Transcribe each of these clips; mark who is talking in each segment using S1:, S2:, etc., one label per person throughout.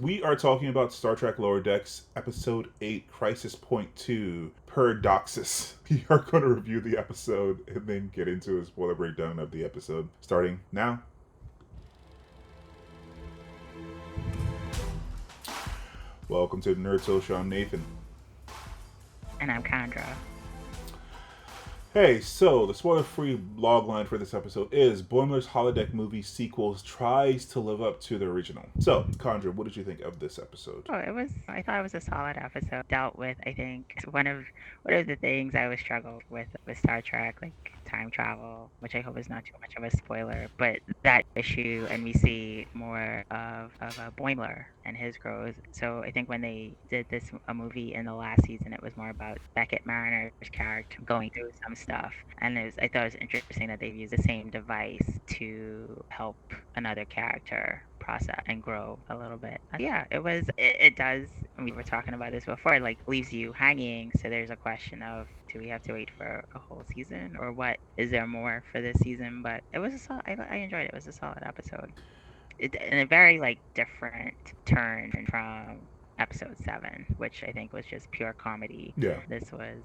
S1: We are talking about Star Trek Lower Decks, Episode 8, Crisis Point 2, Paradoxus. We are going to review the episode and then get into a spoiler breakdown of the episode, starting now. Welcome to the Nerd Social. I'm Nathan.
S2: And I'm Chandra.
S1: Hey, so the spoiler-free logline for this episode is Boimler's holodeck movie sequels tries to live up to the original. So, Chandra, what did you think of this episode?
S2: I thought it was a solid episode. Dealt with, I think, one of the things I always struggled with Star Trek, like time travel, which I hope is not too much of a spoiler, but that issue, and we see more of Boimler and his growth. So I think when they did a movie in the last season, it was more about Beckett Mariner's character going through some stuff, and I thought it was interesting that they used the same device to help another character process and grow a little bit. Yeah, it does. We were talking about this before. It like leaves you hanging. So there's a question of, do we have to wait for a whole season, or what? Is there more for this season? But it was I enjoyed it. It was a solid episode. And a very like different turn from episode 7, which I think was just pure comedy.
S1: Yeah.
S2: This was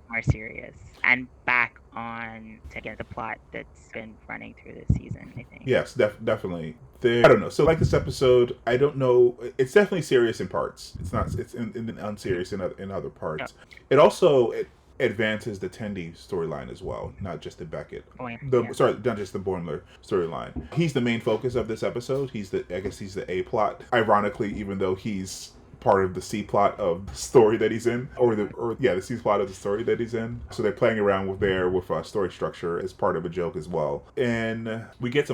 S2: more serious and back on to get the plot that's been running through this season, I think.
S1: Yes, definitely. I don't know. So, like this episode, I don't know. It's definitely serious in parts. It's not. It's in unserious in other parts. It also advances the Tendi storyline as well, not just the Beckett. Sorry, not just the Boimler storyline. He's the main focus of this episode. I guess he's the A plot. Ironically, even though he's part of the C plot of the story that he's in, the C plot of the story that he's in. So they're playing around with story structure as part of a joke as well. And we get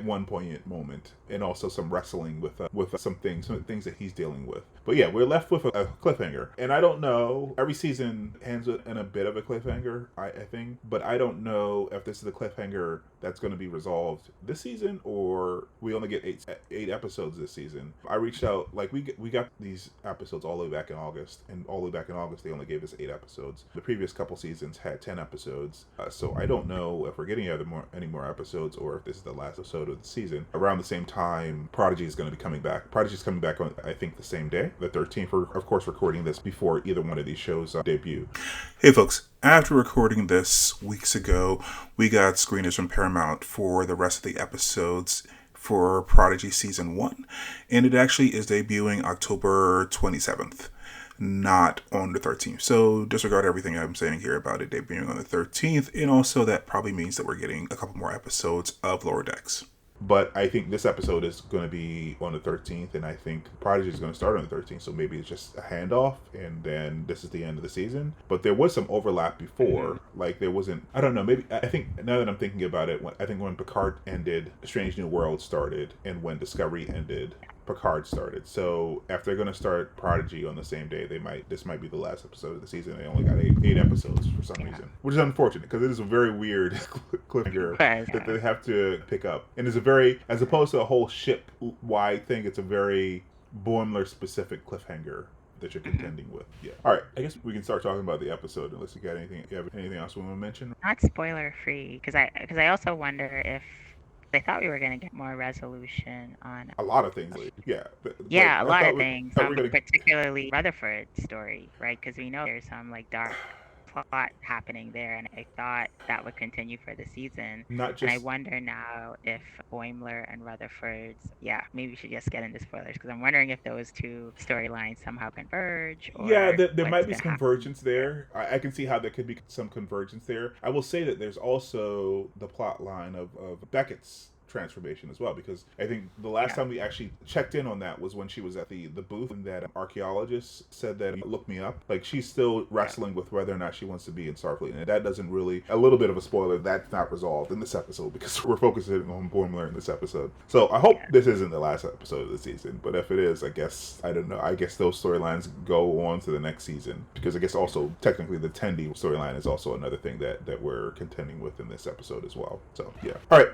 S1: one poignant moment, and also some wrestling with some things that he's dealing with. But yeah, we're left with a cliffhanger, and I don't know. Every season ends in a bit of a cliffhanger, I think, but I don't know if this is the cliffhanger that's going to be resolved this season, or we only get eight episodes this season. I reached out, like we got these episodes all the way back in August, and all the way back in August they only gave us 8 episodes. The previous couple seasons had 10 episodes, so I don't know if we're getting any more episodes, or if this is the last episode of the season. Around the same time, Prodigy is going to be coming back. Prodigy is coming back on, I think, the same day, the 13th. We're of course recording this before either one of these shows debut. Hey folks, after recording this weeks ago, we got screeners from Paramount for the rest of the episodes for Prodigy Season 1, and it actually is debuting October 27th, not on the 13th. So disregard everything I'm saying here about it debuting on the 13th, and also that probably means that we're getting a couple more episodes of Lower Decks. But I think this episode is going to be on the 13th, and I think Prodigy is going to start on the 13th, so maybe it's just a handoff, and then this is the end of the season. But there was some overlap before. Like, there wasn't, I don't know, maybe, I think, now that I'm thinking about it, I think when Picard ended, Strange New World started, and when Discovery ended, Picard started. So if they're going to start Prodigy on the same day, this might be the last episode of the season. They only got eight episodes for some reason, which is unfortunate, because it is a very weird cliffhanger that they have to pick up. And it's as opposed to a whole ship-wide thing, it's a very Boimler specific cliffhanger that you're contending with. Yeah. All right. I guess we can start talking about the episode, unless you got anything. You have anything else you want to mention?
S2: Not spoiler free, because I also wonder if I thought we were going to get more resolution on
S1: a lot of things.
S2: A lot of things, particularly Rutherford's story, right? Because we know there's some like dark plot happening there, and I thought that would continue for the season. And I wonder now if Boimler and Rutherford's, maybe we should just get into spoilers, because I'm wondering if those two storylines somehow converge. Or
S1: there might be some convergence there. I can see how there could be some convergence there. I will say that there's also the plot line of Beckett's transformation as well, because I think the last time we actually checked in on that was when she was at the booth, and that archaeologist said that, look me up. Like, she's still wrestling with whether or not she wants to be in Starfleet, and that doesn't really, a little bit of a spoiler, that's not resolved in this episode, because we're focusing on Boimler in this episode. So I hope this isn't the last episode of the season, but if it is, I guess, I don't know, I guess those storylines go on to the next season, because I guess also technically the Tendi storyline is also another thing that we're contending with in this episode as well. So yeah. All right,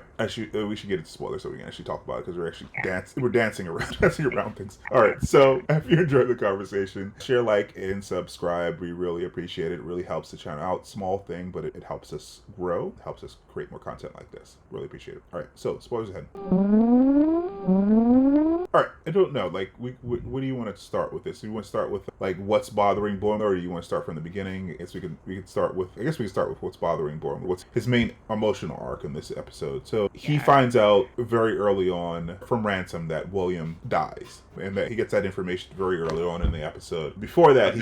S1: we should should get into spoilers so we can actually talk about it, because we're actually dancing around things. All right, so if you enjoyed the conversation, share, like, and subscribe. We really appreciate it. It really helps the channel out. Small thing, but it helps us grow, helps us create more content like this. Really appreciate it. All right, so spoilers ahead. All right, I don't know. Like, what do you want to start with this? Do you want to start with like what's bothering Boimler, or do you want to start from the beginning? I guess we can start with. I guess we can start with what's bothering Boimler. What's his main emotional arc in this episode? So he finds out very early on from Ransom that William dies, and that he gets that information very early on in the episode. Before that,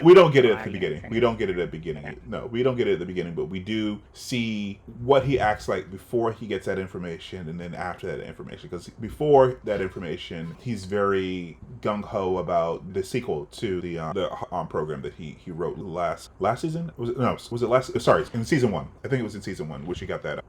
S1: we don't get it at the beginning. We don't get it at the beginning. No, we don't get it at the beginning, but we do see what he acts like before he gets that information, and then after that information. Because before that information, he's very gung-ho about the sequel to the program that he wrote last season. Was it last? Sorry, in season 1. I think it was in season 1, which he got that.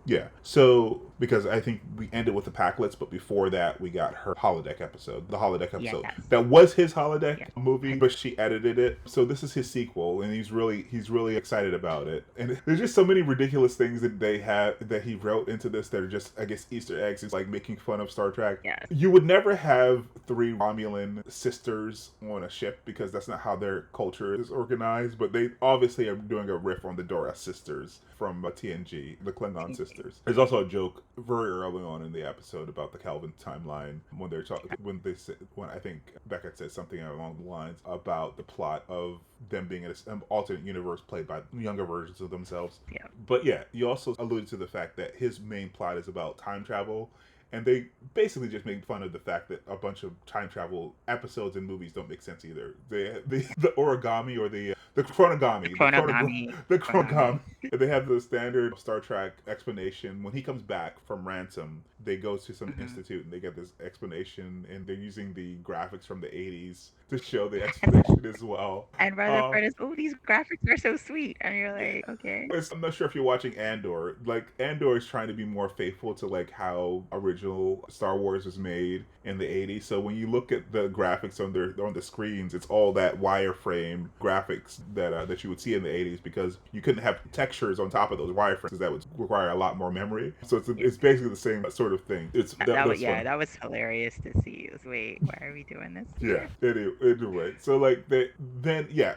S1: Yeah. So because I think we ended with the Packlets, but before that we got her holodeck episode. The holodeck episode that was his holodeck movie, but she edited it. So this is his sequel, and he's really excited about it. And there's just so many ridiculous things that he wrote into this that are just, I guess, Easter eggs. It's like making fun of Star Trek.
S2: Yes.
S1: You would never have 3 Romulan sisters on a ship, because that's not how their culture is organized. But they obviously are doing a riff on the Dora sisters from TNG, the Klingon sisters. There's also a joke very early on in the episode about the Kelvin timeline when they're talking, when I think Beckett said something along the lines about the plot of them being in an alternate universe played by younger versions of themselves.
S2: Yeah.
S1: But yeah, you also alluded to the fact that his main plot is about time travel. And they basically just make fun of the fact that a bunch of time travel episodes and movies don't make sense either. The origami, or the chronogami. The chronogami. They have the standard Star Trek explanation. When he comes back from Ransom, they go to some institute and they get this explanation, and they're using the graphics from the 80s to show the explanation as well.
S2: And Rutherford is, these graphics are so sweet. And you're like, okay.
S1: I'm not sure if you're watching Andor. Like, Andor is trying to be more faithful to like how original Star Wars was made in the 80s. So when you look at the graphics on the screens, it's all that wireframe graphics that you would see in the 80s, because you couldn't have textures on top of those wireframes. That would require a lot more memory. So it's basically the same sort of thing. That
S2: was hilarious to see. It was, wait, why are we doing this?
S1: Yeah, anyway. So like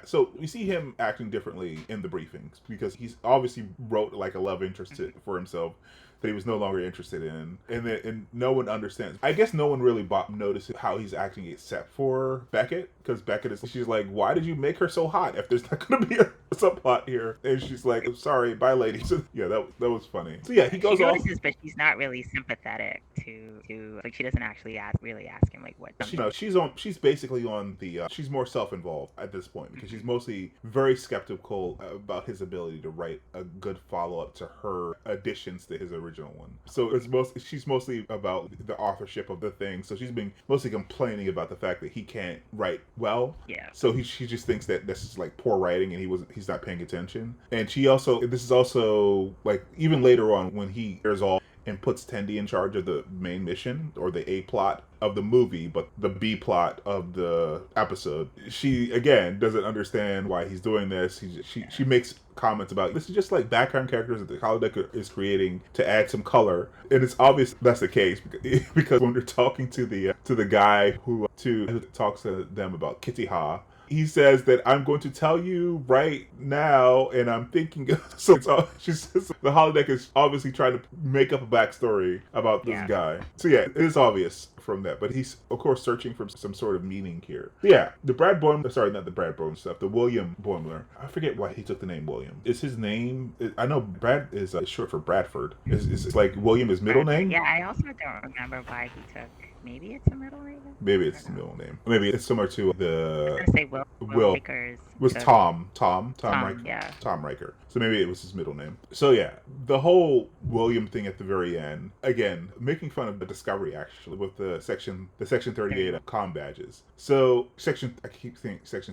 S1: so we see him acting differently in the briefings, because he's obviously wrote like a love interest for himself that he was no longer interested in, and no one understands. I guess no one really notices how he's acting except for Beckett, because she's like, why did you make her so hot if there's not going to be a subplot here? And she's like, sorry, bye, ladies. Yeah, that was funny. So yeah, he goes off.
S2: She notices, but she's not really sympathetic to like, she doesn't actually ask him like what.
S1: She's basically on the. She's more self-involved at this point, because she's mostly very skeptical about his ability to write a good follow-up to her additions to his original one. So she's mostly about the authorship of the thing. So she's been mostly complaining about the fact that he can't write well.
S2: Yeah.
S1: So she just thinks that this is like poor writing, and he's not paying attention. And this is also like, even later on when he hears all and puts Tendi in charge of the main mission, or the A plot of the movie, but the B plot of the episode. She, again, doesn't understand why he's doing this. She makes comments about, this is just like background characters that the holodeck is creating to add some color. And it's obvious that's the case, because when they're talking to the guy who talks to them about Kitty Ha, he says that I'm going to tell you right now, and I'm thinking. So she says the holodeck is obviously trying to make up a backstory about this guy. So yeah, it is obvious from that, but he's of course searching for some sort of meaning here. Yeah, the William Boimler. I forget why he took the name William. Is his name? I know Brad is short for Bradford. Is like William his middle name?
S2: Yeah, I also don't remember why he took. Maybe it's a middle name.
S1: Maybe it's the middle name. Maybe it's similar to the.
S2: I was gonna say Will
S1: was Tom Riker.
S2: Yeah.
S1: Tom Riker. So maybe it was his middle name. So yeah, the whole William thing at the very end, again, making fun of the Discovery actually with the section 38 comm badges. So section 38, section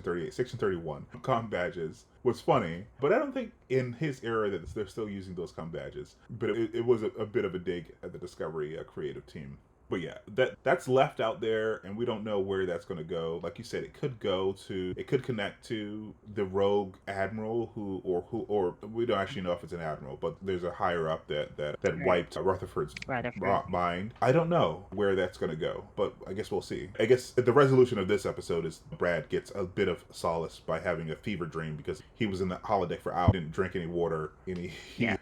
S1: 31 comm badges was funny, but I don't think in his era that they're still using those comm badges. But it was a bit of a dig at the Discovery creative team. But yeah, that's left out there, and we don't know where that's going to go. Like you said, it could connect to the rogue admiral or we don't actually know if it's an admiral, but there's a higher up that wiped Rutherford's mind. I don't know where that's going to go, but I guess we'll see. I guess the resolution of this episode is Brad gets a bit of solace by having a fever dream because he was in the holodeck for hours, didn't drink any water, and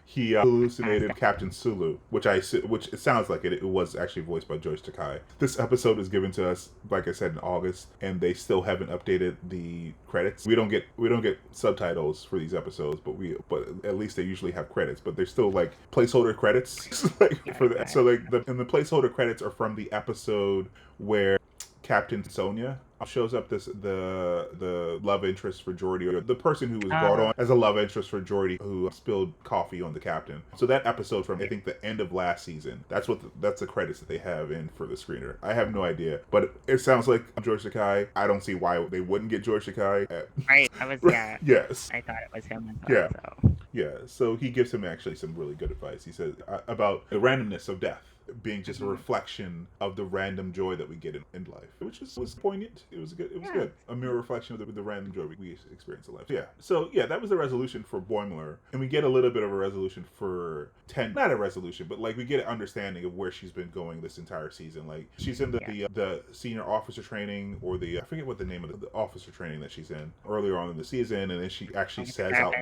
S1: he hallucinated Captain Sulu, which it sounds like it was actually voiced by Takei. This episode is given to us, like I said, in August, and they still haven't updated the credits. We don't get subtitles for these episodes, but at least they usually have credits. But there's still like placeholder credits for that. So like the placeholder credits are from the episode where Captain Sonia shows up, the love interest for Geordi, or the person who was brought on as a love interest for Geordi, who spilled coffee on the captain. So that episode from I think the end of last season, that's the credits that they have in for the screener. I have no idea, but it sounds like George Takei. I don't see why they wouldn't get George Takei.
S2: Right, I was
S1: yes.
S2: I thought it was him.
S1: So he gives him actually some really good advice. He says about the randomness of death being just a reflection of the random joy that we get in life, which was poignant. It was good. It was good. A mere reflection of the random joy we experience in life. So that was the resolution for Boimler, and we get a little bit of a resolution for Tendi. Not a resolution, but like we get an understanding of where she's been going this entire season. Like she's in the senior officer training, or I forget what the name of the officer training that she's in earlier on in the season, and then she actually says out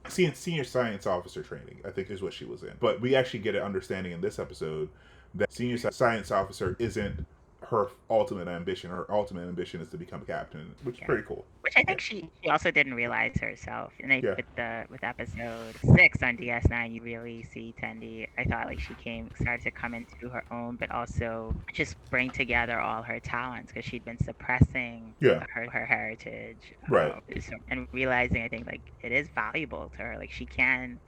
S1: senior science officer training, I think is what she was in. But we actually get an understanding in this episode that senior science officer isn't her ultimate ambition. Her ultimate ambition is to become captain, which is pretty cool.
S2: Which I think she also didn't realize herself. And with episode 6 on DS9, you really see Tendi. I thought like she started to come into her own, but also just bring together all her talents, because she'd been suppressing her heritage.
S1: Right.
S2: And realizing, I think, like it is valuable to her. Like she can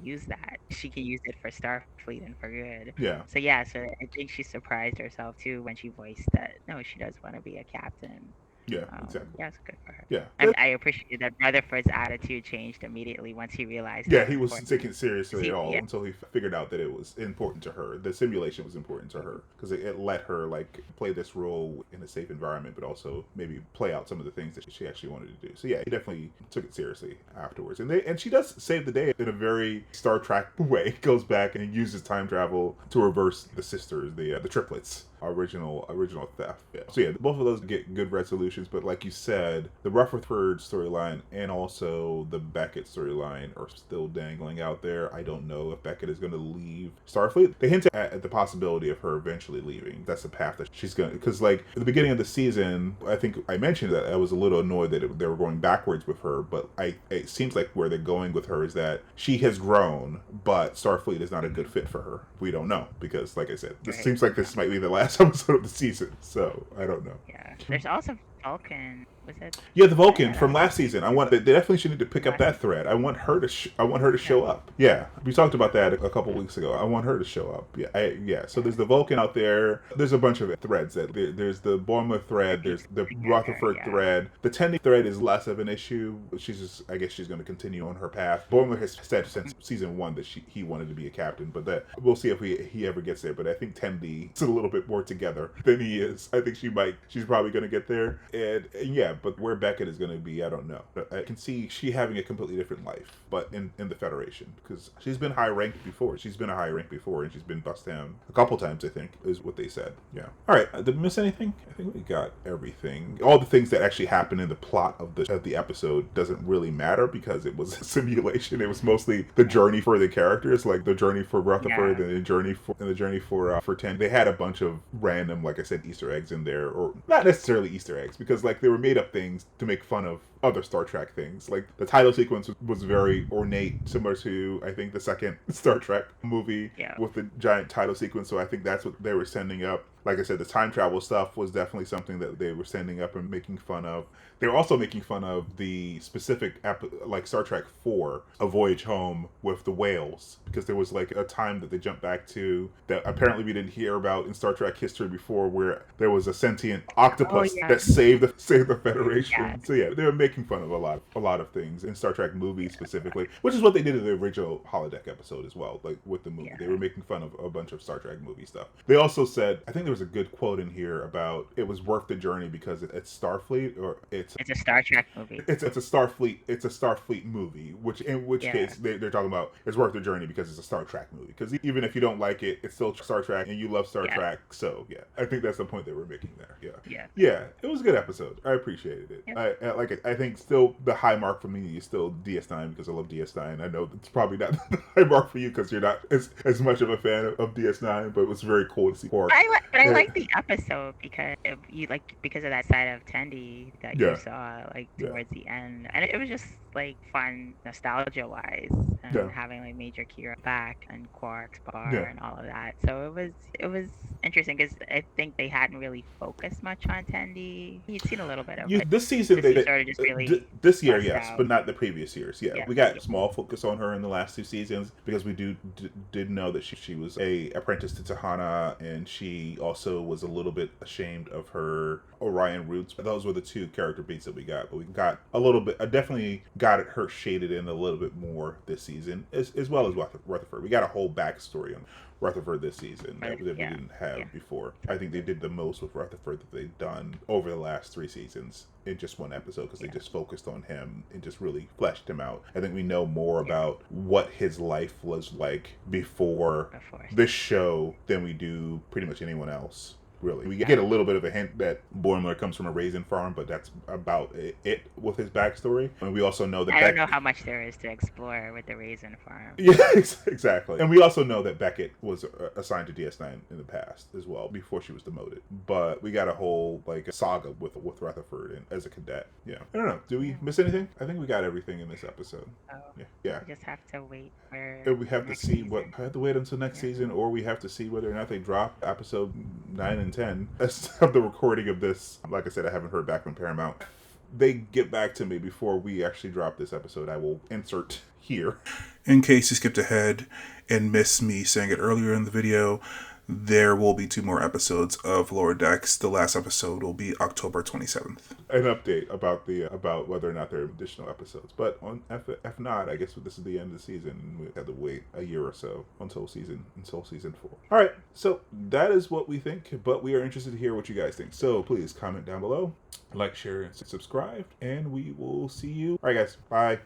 S2: use that. She can use it for Starfleet and for good.
S1: Yeah.
S2: So I think she surprised herself too when she voiced that no, she does want to be a captain.
S1: Yeah, exactly.
S2: Yeah, it's good for her.
S1: Yeah.
S2: I appreciate that Rutherford's attitude changed immediately once he realized.
S1: Yeah, he wasn't taking it seriously at all until he figured out that it was important to her. The simulation was important to her because it let her like play this role in a safe environment, but also maybe play out some of the things that she actually wanted to do. So yeah, he definitely took it seriously afterwards. And she does save the day in a very Star Trek way. Goes back and uses time travel to reverse the sisters, the triplets. Original theft. Yeah. So yeah, both of those get good resolutions, but like you said, the Rutherford storyline and also the Beckett storyline are still dangling out there. I don't know if Beckett is going to leave Starfleet. They hint at the possibility of her eventually leaving. That's the path that she's going to, because like at the beginning of the season, I think I mentioned that I was a little annoyed that they were going backwards with her, but it seems like where they're going with her is that she has grown, but Starfleet is not a good fit for her. We don't know, because like I said, this seems like this might be the last episode of the season, so I don't know.
S2: Yeah, there's also Vulcan. Was it?
S1: Yeah, the Vulcan from last season. They definitely should need to pick up that thread. I want her to show up. Yeah, we talked about that a couple weeks ago. I want her to show up. Yeah. So there's the Vulcan out there. There's a bunch of threads there's the Boimler thread. There's the Rutherford thread. The Tendi thread is less of an issue. I guess she's going to continue on her path. Boimler has said since season 1 that he wanted to be a captain, but that we'll see if he ever gets there. But I think Tendi is a little bit more together than he is. I think she's probably going to get there. And yeah. But where Beckett is going to be, I don't know. I can see she having a completely different life, but in the Federation, because she's been high ranked before. She's been a high rank before, and she's been bust down a couple times, I think, is what they said. Yeah. All right. Did we miss anything? I think we got everything. All the things that actually happened in the plot of the episode doesn't really matter because it was a simulation. It was mostly the journey for the characters, like the journey for Rutherford and the journey for Tendi. They had a bunch of random, like I said, Easter eggs in there, or not necessarily Easter eggs, because like they were made up things to make fun of other Star Trek things. Like the title sequence was very ornate, similar to I think the second Star Trek movie with the giant title sequence. So I think that's what they were sending up. like I said, the time travel stuff was definitely something that they were standing up and making fun of. They were also making fun of the specific, like Star Trek 4, A Voyage Home with the whales, because there was like a time that they jumped back to that apparently we didn't hear about in Star Trek history before, where there was a sentient octopus that saved the Federation.
S2: Yeah.
S1: So yeah, they were making fun of a lot of things in Star Trek movies specifically, which is what they did in the original holodeck episode as well. Like with the movie, they were making fun of a bunch of Star Trek movie stuff. They also said, I think there was a good quote in here about it was worth the journey because it's Starfleet, or it's
S2: a Star Trek movie.
S1: It's a Starfleet movie, which in which case they're talking about it's worth the journey because it's a Star Trek movie. Because even if you don't like it, it's still Star Trek and you love Star Trek. So yeah, I think that's the point they were making there. Yeah, it was a good episode. I appreciated it. Yep. I think still the high mark for me is still DS9 because I love DS9. I know it's probably not the high mark for you because you're not as much of a fan of DS9, but it was very cool to see Quark.
S2: I like the episode because of that side of Tendi that you saw towards the end, and it was just like fun nostalgia wise, and having like Major Kira back and Quark's bar and all of that. So it was interesting because I think they hadn't really focused much on Tendi. You'd seen a little bit of it.
S1: This season they
S2: sort of just really
S1: this year, yes, but not the previous years.
S2: Yeah.
S1: We got small focus on her in the last 2 seasons because we did know that she was a apprentice to Tahana, and she also was a little bit ashamed of her Orion roots. But those were the 2 character beats that we got. But we got a little bit. I definitely got her shaded in a little bit more this season, as well as Rutherford. We got a whole backstory on Rutherford this season that we didn't have before. I think they did the most with Rutherford that they've done over the last 3 seasons in just one episode because they just focused on him and just really fleshed him out. I think we know more about what his life was like before this show than we do pretty much anyone else. Really, we get a little bit of a hint that Boimler comes from a raisin farm, but that's about it with his backstory. And we also know that
S2: I don't know how much there is to explore with the raisin farm.
S1: Yeah, exactly. And we also know that Beckett was assigned to DS9 in the past as well, before she was demoted. But we got a whole saga with Rutherford and as a cadet. Yeah, I don't know. Do we miss anything? I think we got everything in this episode. Yeah.
S2: We just have to wait
S1: we have to see I have to wait until next season, or we have to see whether or not they drop episode 9 and 10 of the recording of this. Like I said, I haven't heard back from Paramount. They get back to me before we actually drop this episode. I will insert here. In case you skipped ahead and missed me saying it earlier in the video, there will be 2 more episodes of Lower Decks. The last episode will be October 27th. An update about whether or not there are additional episodes. But if not, I guess this is the end of the season. We have to wait a year or so until season 4. All right, so that is what we think, but we are interested to hear what you guys think. So please comment down below, like, share, and subscribe, and we will see you. All right, guys. Bye.